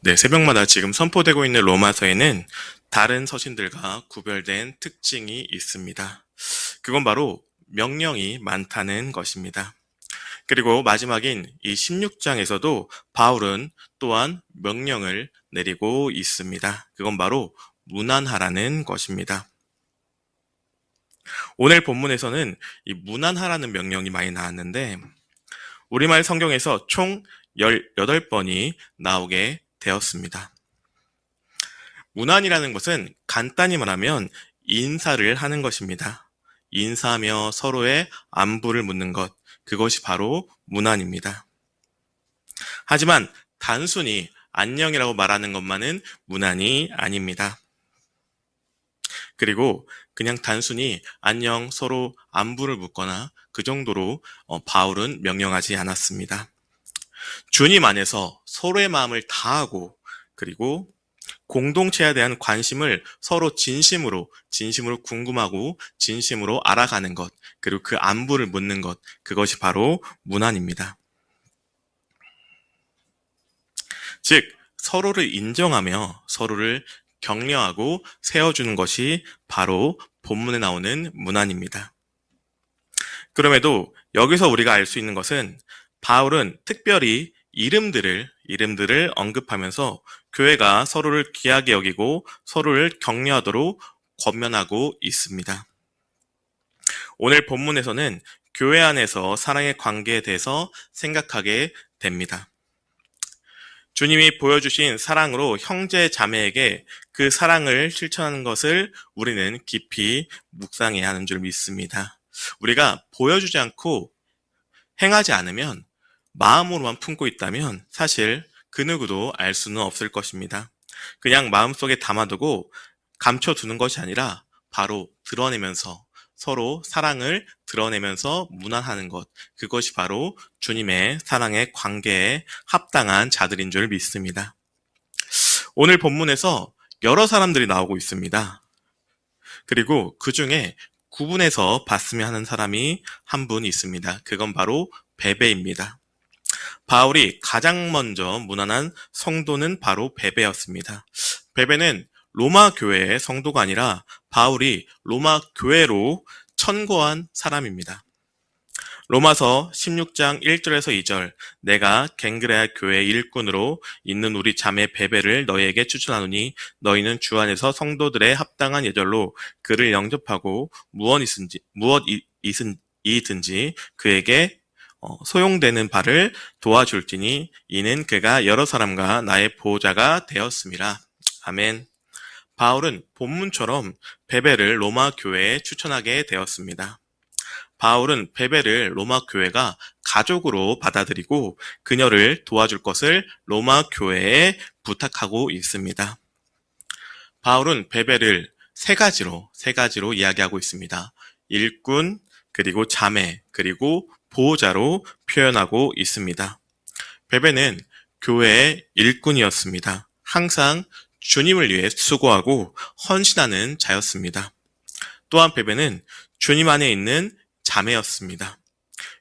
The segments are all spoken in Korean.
네, 새벽마다 지금 선포되고 있는 로마서에는 다른 서신들과 구별된 특징이 있습니다. 그건 바로 명령이 많다는 것입니다. 그리고 마지막인 이 16장에서도 바울은 또한 명령을 내리고 있습니다. 그건 바로 문안하라는 것입니다. 오늘 본문에서는 이 문안하라는 명령이 많이 나왔는데 우리말 성경에서 총 18번이 나오게 되었습니다. 문안이라는 것은 간단히 말하면 인사를 하는 것입니다. 인사하며 서로의 안부를 묻는 것, 그것이 바로 문안입니다. 하지만 단순히 안녕이라고 말하는 것만은 문안이 아닙니다. 그리고 그냥 단순히 안녕 서로 안부를 묻거나 그 정도로 바울은 명령하지 않았습니다. 주님 안에서 서로의 마음을 다하고 그리고 공동체에 대한 관심을 서로 진심으로 궁금하고 진심으로 알아가는 것, 그리고 그 안부를 묻는 것, 그것이 바로 문안입니다. 즉, 서로를 인정하며 서로를 격려하고 세워주는 것이 바로 본문에 나오는 문안입니다. 그럼에도 여기서 우리가 알 수 있는 것은 바울은 특별히 이름들을 언급하면서 교회가 서로를 귀하게 여기고 서로를 격려하도록 권면하고 있습니다. 오늘 본문에서는 교회 안에서 사랑의 관계에 대해서 생각하게 됩니다. 주님이 보여주신 사랑으로 형제 자매에게 그 사랑을 실천하는 것을 우리는 깊이 묵상해야 하는 줄 믿습니다. 우리가 보여주지 않고 행하지 않으면 마음으로만 품고 있다면 사실 그 누구도 알 수는 없을 것입니다. 그냥 마음속에 담아두고 감춰두는 것이 아니라 바로 드러내면서 서로 사랑을 드러내면서 문안하는 것, 그것이 바로 주님의 사랑의 관계에 합당한 자들인 줄 믿습니다. 오늘 본문에서 여러 사람들이 나오고 있습니다. 그리고 그 중에 구분해서 봤으면 하는 사람이 한 분 있습니다. 그건 바로 베베입니다. 바울이 가장 먼저 문안한 성도는 바로 베베였습니다. 베베는 로마 교회의 성도가 아니라 바울이 로마 교회로 천거한 사람입니다. 로마서 16장 1절에서 2절, 내가 갱그레아 교회 일꾼으로 있는 우리 자매 베베를 너희에게 추천하노니 너희는 주 안에서 성도들의 합당한 예절로 그를 영접하고 무엇이든지 그에게 소용되는 바를 도와줄지니 이는 그가 여러 사람과 나의 보호자가 되었음이라. 아멘. 바울은 본문처럼 베베를 로마 교회에 추천하게 되었습니다. 바울은 베베를 로마 교회가 가족으로 받아들이고 그녀를 도와줄 것을 로마 교회에 부탁하고 있습니다. 바울은 베베를 세 가지로 이야기하고 있습니다. 일꾼, 그리고 자매, 그리고 보호자로 표현하고 있습니다. 베베는 교회의 일꾼이었습니다. 항상 주님을 위해 수고하고 헌신하는 자였습니다. 또한 베베는 주님 안에 있는 자매였습니다.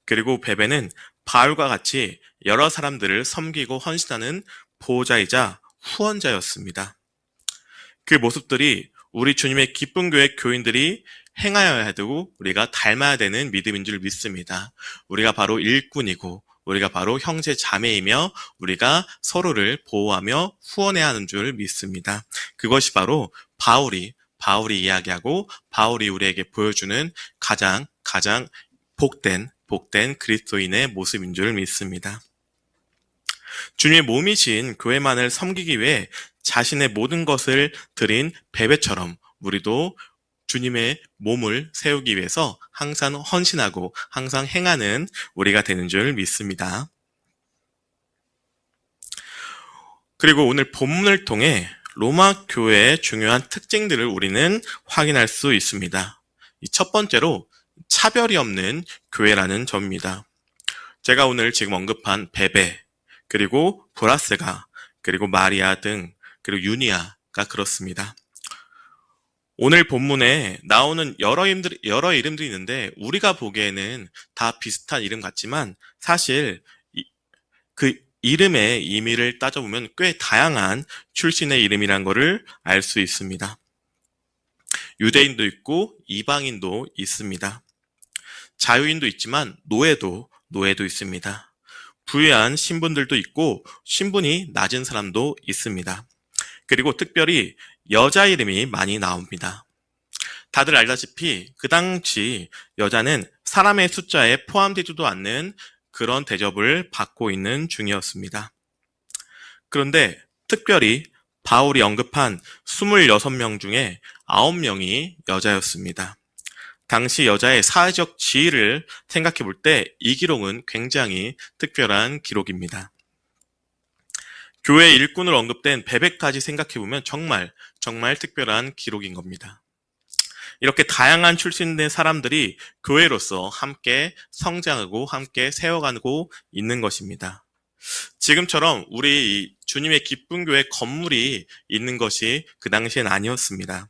그리고 베베는 바울과 같이 여러 사람들을 섬기고 헌신하는 보호자이자 후원자였습니다. 그 모습들이 우리 주님의 기쁜 교회 교인들이 행하여야 되고 우리가 닮아야 되는 믿음인 줄 믿습니다. 우리가 바로 일꾼이고 우리가 바로 형제 자매이며 우리가 서로를 보호하며 후원해야 하는 줄 믿습니다. 그것이 바로 바울이 이야기하고 바울이 우리에게 보여주는 가장 복된 그리스도인의 모습인 줄 믿습니다. 주님의 몸이신 교회만을 섬기기 위해 자신의 모든 것을 드린 베베처럼 우리도 주님의 몸을 세우기 위해서 항상 헌신하고 항상 행하는 우리가 되는 줄 믿습니다. 그리고 오늘 본문을 통해 로마 교회의 중요한 특징들을 우리는 확인할 수 있습니다. 첫 번째로 차별이 없는 교회라는 점입니다. 제가 오늘 지금 언급한 베베, 그리고 브라스가, 그리고 마리아 등, 그리고 유니아가 그렇습니다. 오늘 본문에 나오는 여러 이름들이 있는데 우리가 보기에는 다 비슷한 이름 같지만 사실 그 이름의 의미를 따져보면 꽤 다양한 출신의 이름이란 것을 알 수 있습니다. 유대인도 있고 이방인도 있습니다. 자유인도 있지만 노예도 있습니다. 부유한 신분들도 있고 신분이 낮은 사람도 있습니다. 그리고 특별히 여자 이름이 많이 나옵니다. 다들 알다시피 그 당시 여자는 사람의 숫자에 포함되지도 않는 그런 대접을 받고 있는 중이었습니다. 그런데 특별히 바울이 언급한 26명 중에 9명이 여자였습니다. 당시 여자의 사회적 지위를 생각해 볼 때 이 기록은 굉장히 특별한 기록입니다. 교회 일꾼을 언급된 베베까지 생각해 보면 정말 특별한 기록인 겁니다. 이렇게 다양한 출신의 사람들이 교회로서 함께 성장하고 함께 세워가고 있는 것입니다. 지금처럼 우리 주님의 기쁜 교회 건물이 있는 것이 그 당시엔 아니었습니다.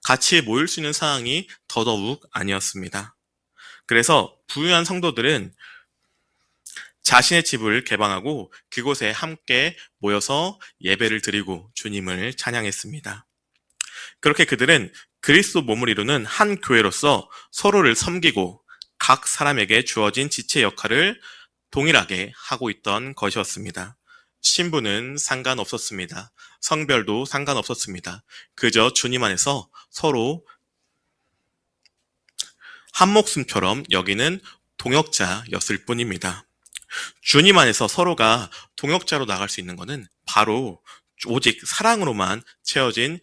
같이 모일 수 있는 상황이 더더욱 아니었습니다. 그래서 부유한 성도들은 자신의 집을 개방하고 그곳에 함께 모여서 예배를 드리고 주님을 찬양했습니다. 그렇게 그들은 그리스도 몸을 이루는 한 교회로서 서로를 섬기고 각 사람에게 주어진 지체 역할을 동일하게 하고 있던 것이었습니다. 신분은 상관없었습니다. 성별도 상관없었습니다. 그저 주님 안에서 서로 한 목숨처럼 여기는 동역자였을 뿐입니다. 주님 안에서 서로가 동역자로 나갈 수 있는 것은 바로 오직 사랑으로만 채워진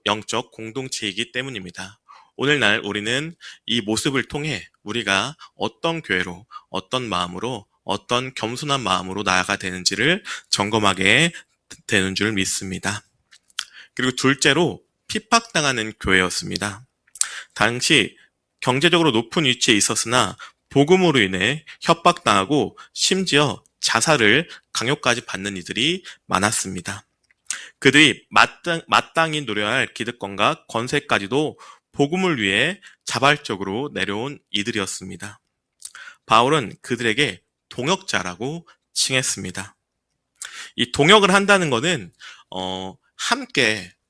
영적 공동체이기 때문입니다. 오늘날 우리는 이 모습을 통해 우리가 어떤 교회로, 어떤 마음으로, 어떤 겸손한 마음으로 나아가야 되는지를 점검하게 되는 줄 믿습니다. 그리고 둘째로 핍박당하는 교회였습니다. 당시 경제적으로 높은 위치에 있었으나 복음으로 인해 협박당하고 심지어 자살을 강요까지 받는 이들이 많았습니다. 그들이 마땅히 누려야 할 기득권과 권세까지도 복음을 위해 자발적으로 내려온 이들이었습니다. 바울은 그들에게 동역자라고 칭했습니다. 이 동역을 한다는 것은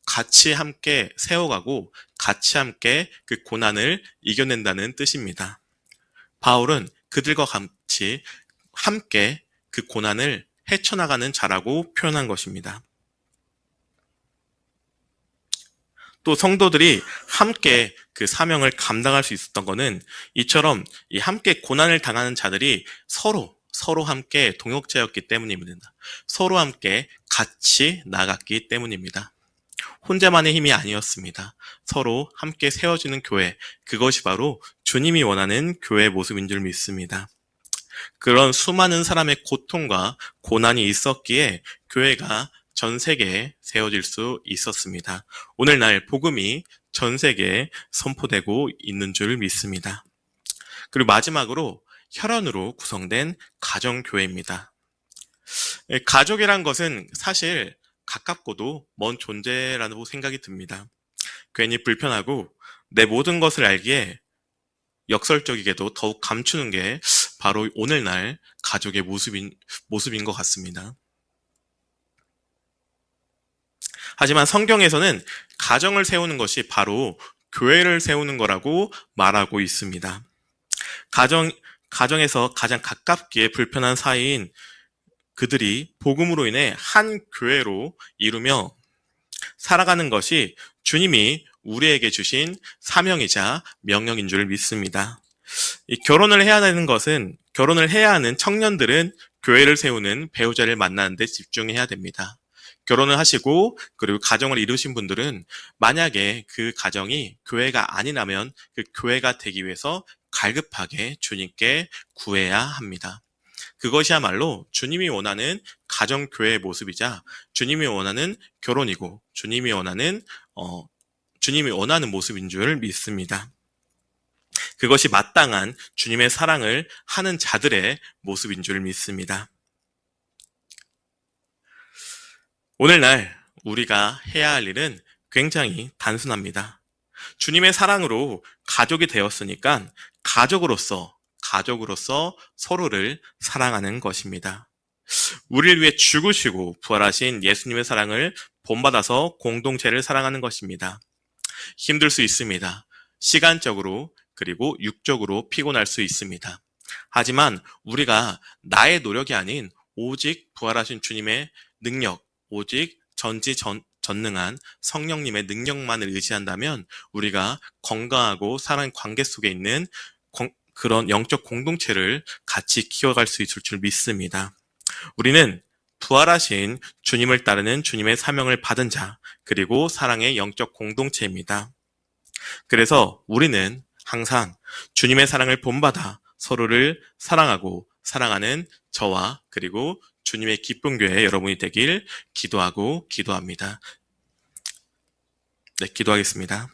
같이 함께 세워가고 같이 함께 그 고난을 이겨낸다는 뜻입니다. 바울은 그들과 같이 함께 그 고난을 헤쳐나가는 자라고 표현한 것입니다. 또 성도들이 함께 그 사명을 감당할 수 있었던 것은 이처럼 이 함께 고난을 당하는 자들이 서로 함께 동역자였기 때문입니다. 서로 함께 같이 나갔기 때문입니다. 혼자만의 힘이 아니었습니다. 서로 함께 세워지는 교회, 그것이 바로 주님이 원하는 교회의 모습인 줄 믿습니다. 그런 수많은 사람의 고통과 고난이 있었기에 교회가 전 세계에 세워질 수 있었습니다. 오늘날 복음이 전 세계에 선포되고 있는 줄 믿습니다. 그리고 마지막으로 혈연으로 구성된 가정교회입니다. 가족이란 것은 사실 가깝고도 먼 존재라는 생각이 듭니다. 괜히 불편하고 내 모든 것을 알기에 역설적이게도 더욱 감추는 게 바로 오늘날 가족의 모습인 것 같습니다. 하지만 성경에서는 가정을 세우는 것이 바로 교회를 세우는 거라고 말하고 있습니다. 가정에서 가장 가깝기에 불편한 사이인 그들이 복음으로 인해 한 교회로 이루며 살아가는 것이 주님이 우리에게 주신 사명이자 명령인 줄 믿습니다. 이 결혼을 해야 하는 청년들은 교회를 세우는 배우자를 만나는 데 집중해야 됩니다. 결혼을 하시고 그리고 가정을 이루신 분들은 만약에 그 가정이 교회가 아니라면 그 교회가 되기 위해서 갈급하게 주님께 구해야 합니다. 그것이야말로 주님이 원하는 가정교회의 모습이자 주님이 원하는 결혼이고 주님이 원하는 모습인 줄 믿습니다. 그것이 마땅한 주님의 사랑을 하는 자들의 모습인 줄 믿습니다. 오늘날 우리가 해야 할 일은 굉장히 단순합니다. 주님의 사랑으로 가족이 되었으니까 가족으로서 서로를 사랑하는 것입니다. 우리를 위해 죽으시고 부활하신 예수님의 사랑을 본받아서 공동체를 사랑하는 것입니다. 힘들 수 있습니다. 시간적으로 그리고 육적으로 피곤할 수 있습니다. 하지만 우리가 나의 노력이 아닌 오직 부활하신 주님의 능력, 오직 전지전능한 성령님의 능력만을 의지한다면 우리가 건강하고 사랑 관계 속에 있는 그런 영적 공동체를 같이 키워갈 수 있을 줄 믿습니다. 우리는 부활하신 주님을 따르는 주님의 사명을 받은 자, 그리고 사랑의 영적 공동체입니다. 그래서 우리는 항상 주님의 사랑을 본받아 서로를 사랑하고 사랑하는 저와 그리고 주님의 기쁜 교회 여러분이 되길 기도하고 기도합니다. 네, 기도하겠습니다.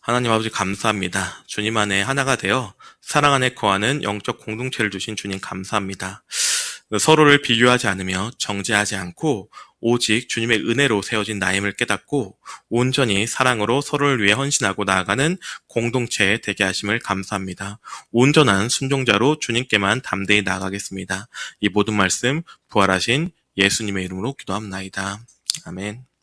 하나님 아버지 감사합니다. 주님 안에 하나가 되어 사랑 안에 거하는 영적 공동체를 주신 주님 감사합니다. 서로를 비교하지 않으며 정죄하지 않고 오직 주님의 은혜로 세워진 나임을 깨닫고 온전히 사랑으로 서로를 위해 헌신하고 나아가는 공동체 되게 하심을 감사합니다. 온전한 순종자로 주님께만 담대히 나아가겠습니다. 이 모든 말씀 부활하신 예수님의 이름으로 기도합나이다. 아멘.